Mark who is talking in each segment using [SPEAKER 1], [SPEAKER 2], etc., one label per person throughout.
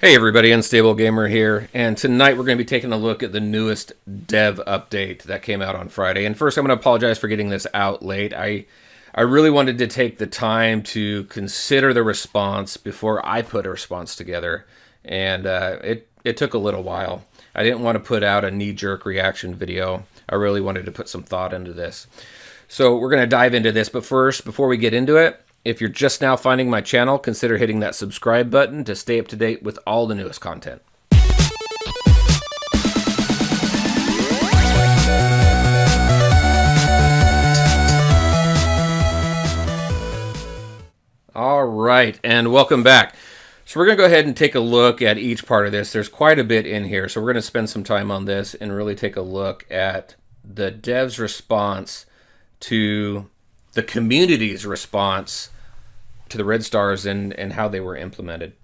[SPEAKER 1] Hey everybody, Unstable Gamer here, and tonight we're going to be taking a look at the newest dev update that came out on Friday. And first I'm going to apologize for getting this out late. I really wanted to take the time to consider the response before I put a response together, and it took a little while. I didn't want to put out a knee-jerk reaction video. I really wanted to put some thought into this. So we're going to dive into this, but first, before we get into it, if you're just now finding my channel, consider hitting that subscribe button to stay up to date with all the newest content. All right, and welcome back. So we're going to go ahead and take a look at each part of this. There's quite a bit in here, so we're going to spend some time on this and really take a look at the dev's response to the community's response to the red stars and how they were implemented.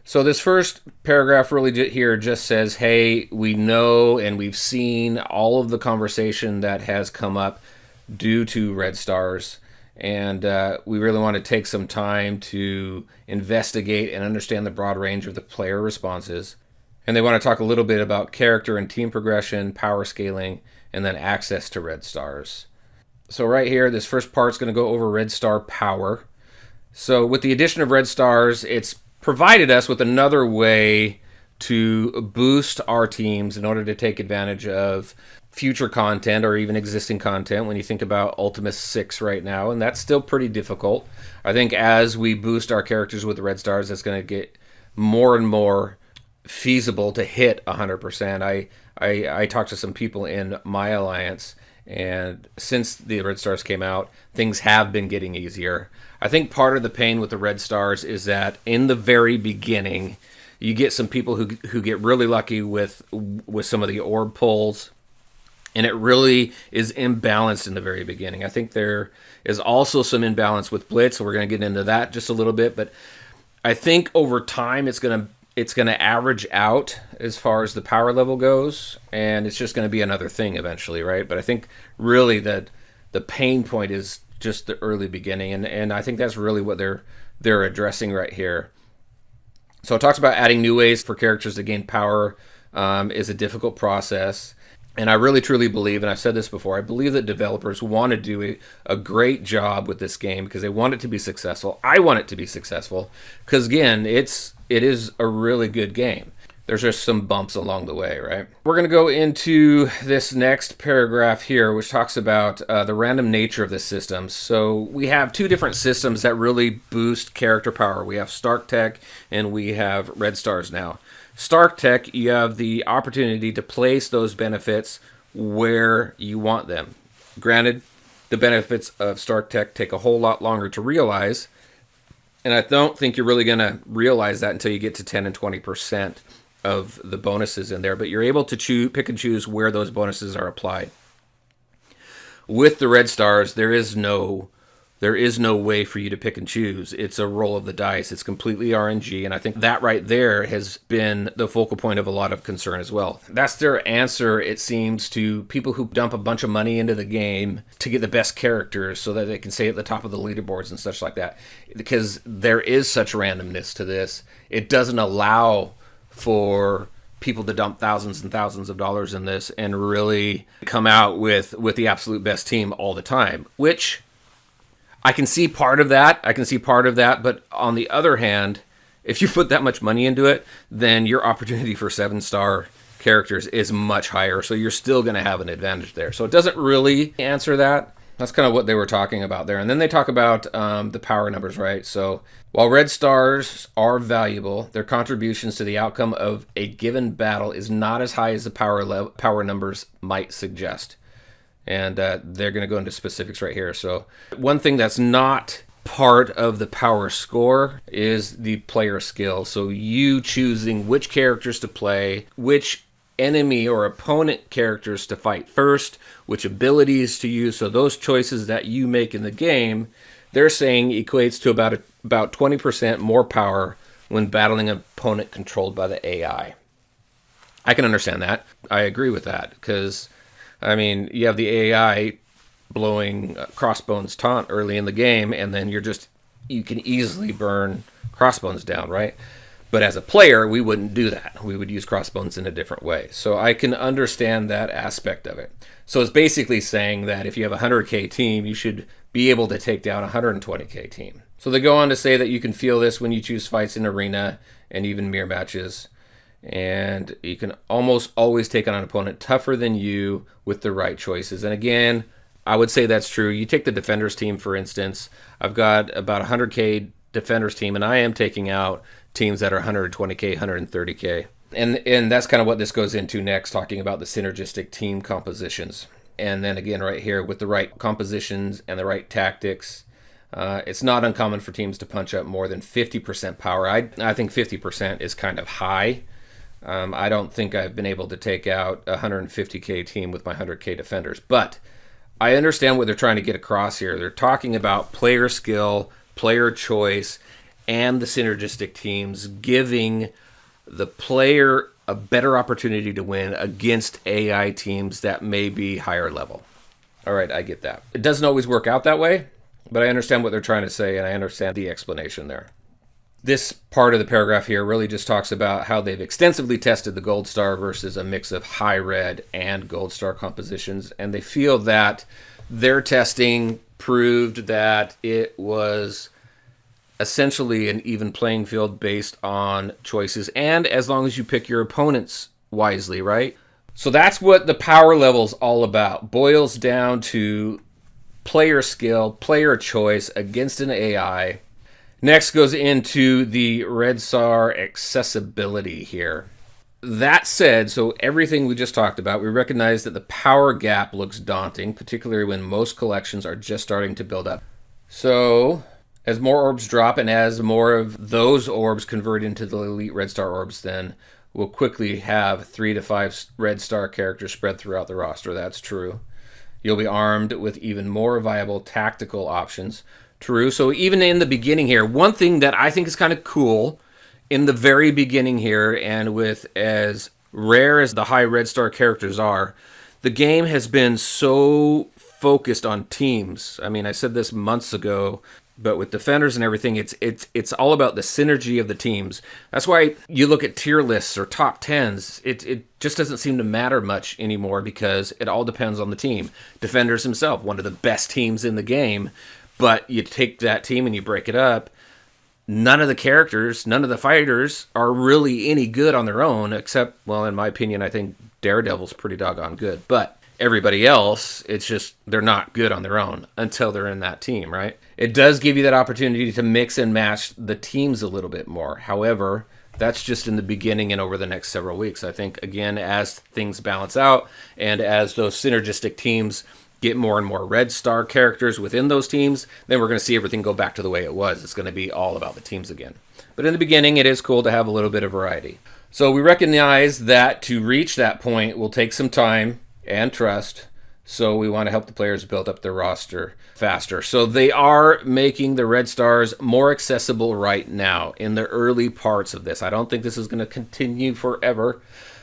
[SPEAKER 1] So this first paragraph really here just says, hey, we know and we've seen all of the conversation that has come up due to red stars, and we really want to take some time to investigate and understand the broad range of the player responses. And they want to talk a little bit about character and team progression, power scaling, and then access to red stars. So right here, this first part is going to go over red star power. So with the addition of red stars, it's provided us with another way to boost our teams in order to take advantage of future content or even existing content when you think about Ultima 6 right now, and that's still pretty difficult. I think as we boost our characters with the red stars, it's going to get more and more feasible to hit 100%. I talked to some people in my alliance, and since the red stars came out, things have been getting easier. I think part of the pain with the red stars is that in the very beginning, you get some people who get really lucky with some of the orb pulls, and it really is imbalanced in the very beginning. I think there is also some imbalance with blitz, so we're going to get into that just a little bit, but I think over time it's going to average out as far as the power level goes, and it's just going to be another thing eventually, right? But I think really that the pain point is just the early beginning, and I think that's really what they're addressing right here. So it talks about adding new ways for characters to gain power is a difficult process. And I really truly believe, and I've said this before, I believe that developers want to do a great job with this game because they want it to be successful. I want it to be successful because, again, it is a really good game. There's just some bumps along the way, right? We're going to go into this next paragraph here, which talks about the random nature of the systems. So we have two different systems that really boost character power. We have Stark Tech and we have Red Stars now. Stark Tech, you have the opportunity to place those benefits where you want them. Granted, the benefits of Stark Tech take a whole lot longer to realize, and I don't think you're really going to realize that until you get to 10 and 20% of the bonuses in there, but you're able to pick and choose where those bonuses are applied. With the red stars, there is no way for you to pick and choose. It's a roll of the dice. It's completely RNG, and I think that right there has been the focal point of a lot of concern as well. That's their answer, it seems, to people who dump a bunch of money into the game to get the best characters so that they can stay at the top of the leaderboards and such like that. Because there is such randomness to this, it doesn't allow for people to dump thousands and thousands of dollars in this and really come out with the absolute best team all the time, which I can see part of that. But on the other hand, if you put that much money into it, then your opportunity for 7-star characters is much higher. So you're still going to have an advantage there. So it doesn't really answer that. That's kind of what they were talking about there. And then they talk about the power numbers, right? So while red stars are valuable, their contributions to the outcome of a given battle is not as high as the power numbers might suggest. And they're going to go into specifics right here. So one thing that's not part of the power score is the player skill. So you choosing which characters to play, which enemy or opponent characters to fight first, which abilities to use. So those choices that you make in the game, they're saying equates to about 20% more power when battling an opponent controlled by the AI. I can understand that. I agree with that because, I mean, you have the AI blowing Crossbones taunt early in the game, and then you can easily burn Crossbones down, right? But as a player, we wouldn't do that. We would use crossbones in a different way. So I can understand that aspect of it. So it's basically saying that if you have a 100K team, you should be able to take down a 120K team. So they go on to say that you can feel this when you choose fights in arena and even mirror matches. And you can almost always take on an opponent tougher than you with the right choices. And again, I would say that's true. You take the Defenders team, for instance. I've got about a 100K Defenders team, and I am taking out teams that are 120K, 130K. And that's kind of what this goes into next, talking about the synergistic team compositions. And then again, right here, with the right compositions and the right tactics, it's not uncommon for teams to punch up more than 50% power. I think 50% is kind of high. I don't think I've been able to take out a 150K team with my 100K Defenders. But I understand what they're trying to get across here. They're talking about player skill, player choice, and the synergistic teams giving the player a better opportunity to win against AI teams that may be higher level. All right, I get that. It doesn't always work out that way, but I understand what they're trying to say, and I understand the explanation there. This part of the paragraph here really just talks about how they've extensively tested the Gold Star versus a mix of high red and Gold Star compositions, and they feel that their testing proved that it was essentially an even playing field based on choices, and as long as you pick your opponents wisely, right? So that's what the power level's all about. Boils down to player skill, player choice against an AI. Next goes into the Red Star accessibility here. That said, so everything we just talked about, we recognize that the power gap looks daunting, particularly when most collections are just starting to build up. So as more orbs drop and as more of those orbs convert into the elite Red Star orbs, then we'll quickly have 3 to 5 Red Star characters spread throughout the roster. That's true. You'll be armed with even more viable tactical options. True. So even in the beginning here, one thing that I think is kind of cool in the very beginning here, and with as rare as the high Red Star characters are, the game has been so focused on teams. I mean, I said this months ago, but with Defenders and everything, it's all about the synergy of the teams. That's why you look at tier lists or top 10s. It just doesn't seem to matter much anymore because it all depends on the team. Defenders himself, one of the best teams in the game, but you take that team and you break it up. None of the characters, none of the fighters are really any good on their own, except, well, in my opinion, I think Daredevil's pretty doggone good. But everybody else, it's just they're not good on their own until they're in that team, right? It does give you that opportunity to mix and match the teams a little bit more. However, that's just in the beginning and over the next several weeks. I think, again, as things balance out and as those synergistic teams get more and more Red Star characters within those teams, then we're going to see everything go back to the way it was. It's going to be all about the teams again. But in the beginning, it is cool to have a little bit of variety. So we recognize that to reach that point will take some time and trust. So we want to help the players build up their roster faster. So they are making the Red Stars more accessible right now in the early parts of this. I don't think this is going to continue forever,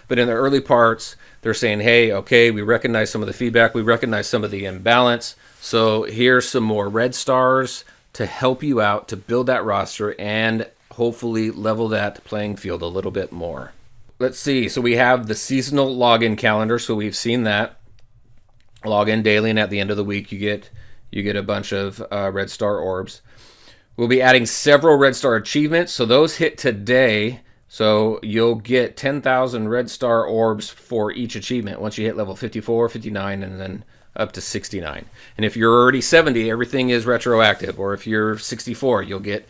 [SPEAKER 1] but in the early parts, they're saying, hey, okay, we recognize some of the feedback. We recognize some of the imbalance. So here's some more Red Stars to help you out to build that roster and hopefully level that playing field a little bit more. Let's see. So we have the seasonal login calendar. So we've seen that. Log in daily, and at the end of the week, you get a bunch of Red Star orbs. We'll be adding several Red Star achievements. So those hit today. So you'll get 10,000 Red Star orbs for each achievement once you hit level 54, 59, and then up to 69. And if you're already 70, everything is retroactive. Or if you're 64, you'll get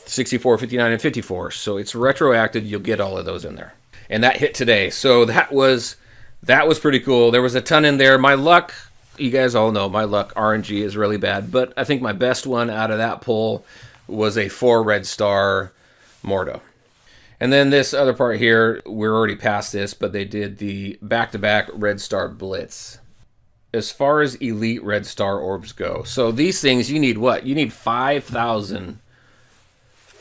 [SPEAKER 1] 64, 59, and 54. So it's retroactive. You'll get all of those in there. And that hit today. So that was pretty cool. There was a ton in there. My luck, you guys all know my luck, RNG is really bad. But I think my best one out of that pull was a 4 Red Star Mordo. And then this other part here, we're already past this, but they did the back-to-back Red Star Blitz. As far as elite Red Star orbs go, so these things, you need what? You need 5,000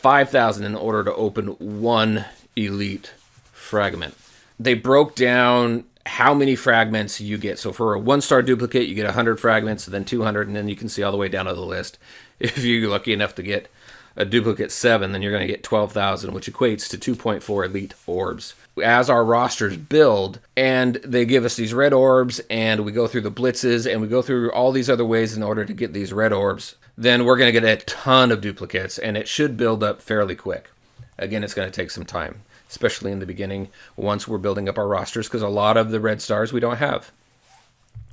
[SPEAKER 1] in order to open one elite fragment. They broke down how many fragments you get. So for a 1-star duplicate, you get 100 fragments, then 200, and then you can see all the way down to the list if you're lucky enough to get a duplicate 7, then you're going to get 12,000, which equates to 2.4 elite orbs. As our rosters build and they give us these red orbs and we go through the blitzes and we go through all these other ways in order to get these red orbs, then we're going to get a ton of duplicates, and it should build up fairly quick. Again, it's going to take some time, especially in the beginning once we're building up our rosters, because a lot of the red stars we don't have.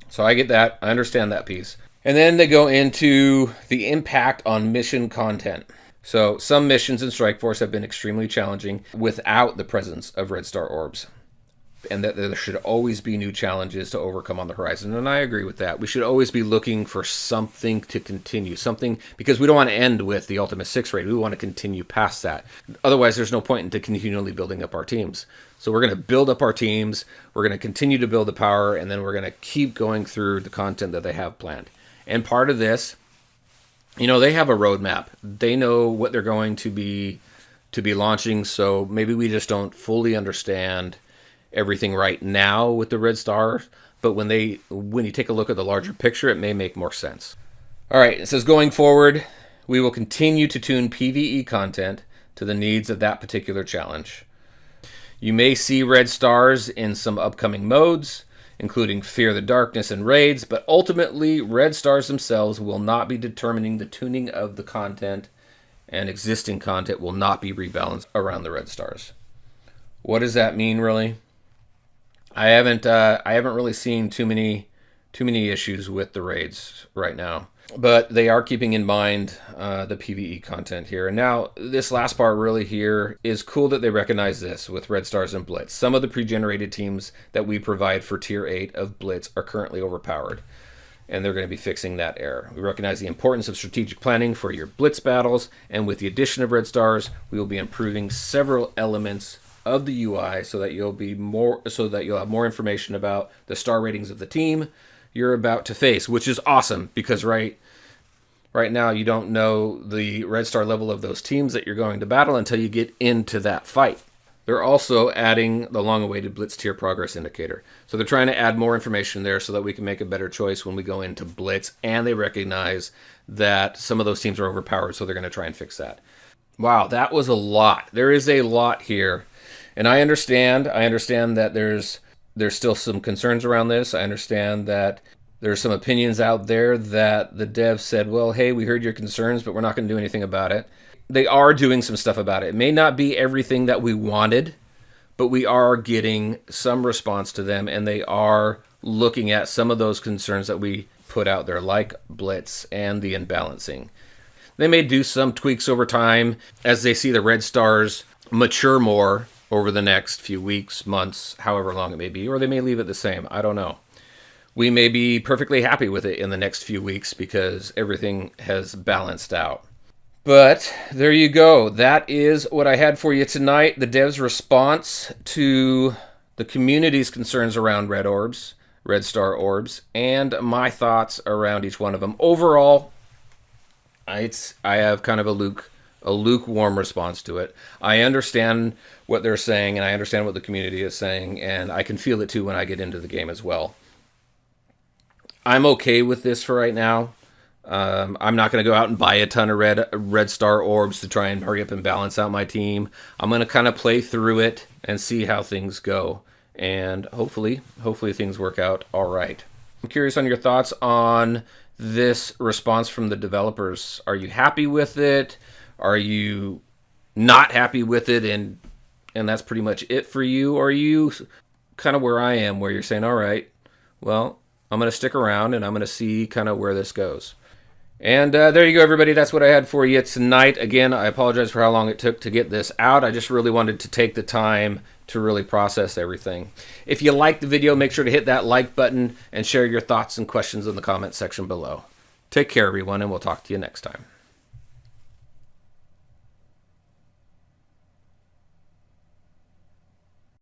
[SPEAKER 1] So I get that. I understand that piece. And then they go into the impact on mission content. So some missions in Strike Force have been extremely challenging without the presence of red star orbs, and that there should always be new challenges to overcome on the horizon. And I agree with that. We should always be looking for something to continue, something, because we don't want to end with the Ultimate 6 raid. We want to continue past that. Otherwise, there's no point in continually building up our teams. So we're going to build up our teams, we're going to continue to build the power, and then we're going to keep going through the content that they have planned. And part of this, you know, they have a roadmap. They know what they're going to be launching, so maybe we just don't fully understand everything right now with the red stars, but when you take a look at the larger picture, it may make more sense. All right, it says going forward, we will continue to tune PvE content to the needs of that particular challenge. You may see red stars in some upcoming modes, including Fear the Darkness and raids, but ultimately red stars themselves will not be determining the tuning of the content, and existing content will not be rebalanced around the red stars. What does that mean, really? I haven't really seen too many issues with the raids right now, but they are keeping in mind the PvE content here. And now this last part really here is cool that they recognize this with red stars and blitz. Some of the pre-generated teams that we provide for tier 8 of blitz are currently overpowered, and they're going to be fixing that error. We recognize the importance of strategic planning for your blitz battles, and with the addition of red stars, we will be improving several elements of the UI so that you'll have more information about the star ratings of the team you're about to face, which is awesome, because right now you don't know the red star level of those teams that you're going to battle until you get into that fight. They're also adding the long-awaited Blitz tier progress indicator. So they're trying to add more information there so that we can make a better choice when we go into Blitz, and they recognize that some of those teams are overpowered, so they're going to try and fix that. Wow, that was a lot. There is a lot here. And I understand that there's still some concerns around this. I understand that there's some opinions out there that the devs said, well, hey, we heard your concerns, but we're not going to do anything about it. They are doing some stuff about it. It may not be everything that we wanted, but we are getting some response to them, and they are looking at some of those concerns that we put out there, like Blitz and the imbalancing. They may do some tweaks over time as they see the red stars mature more over the next few weeks, months, however long it may be, or they may leave it the same. I don't know. We may be perfectly happy with it in the next few weeks because everything has balanced out. But there you go. That is what I had for you tonight. The devs' response to the community's concerns around red orbs, red star orbs, and my thoughts around each one of them. Overall, I have kind of a lukewarm response to it. I understand what they're saying, and I understand what the community is saying, and I can feel it too when I get into the game as well. I'm okay with this for right now. I'm not going to go out and buy a ton of red star orbs to try and hurry up and balance out my team. I'm going to kind of play through it and see how things go, and hopefully things work out all right. I'm curious on your thoughts on this response from the developers. Are you happy with it? Are you not happy with it, and that's pretty much it for you? Or are you kind of where I am, where you're saying, all right, well, I'm going to stick around and I'm going to see kind of where this goes? And there you go, everybody. That's what I had for you tonight. Again, I apologize for how long it took to get this out. I just really wanted to take the time to really process everything. If you liked the video, make sure to hit that like button and share your thoughts and questions in the comment section below. Take care, everyone, and we'll talk to you next time.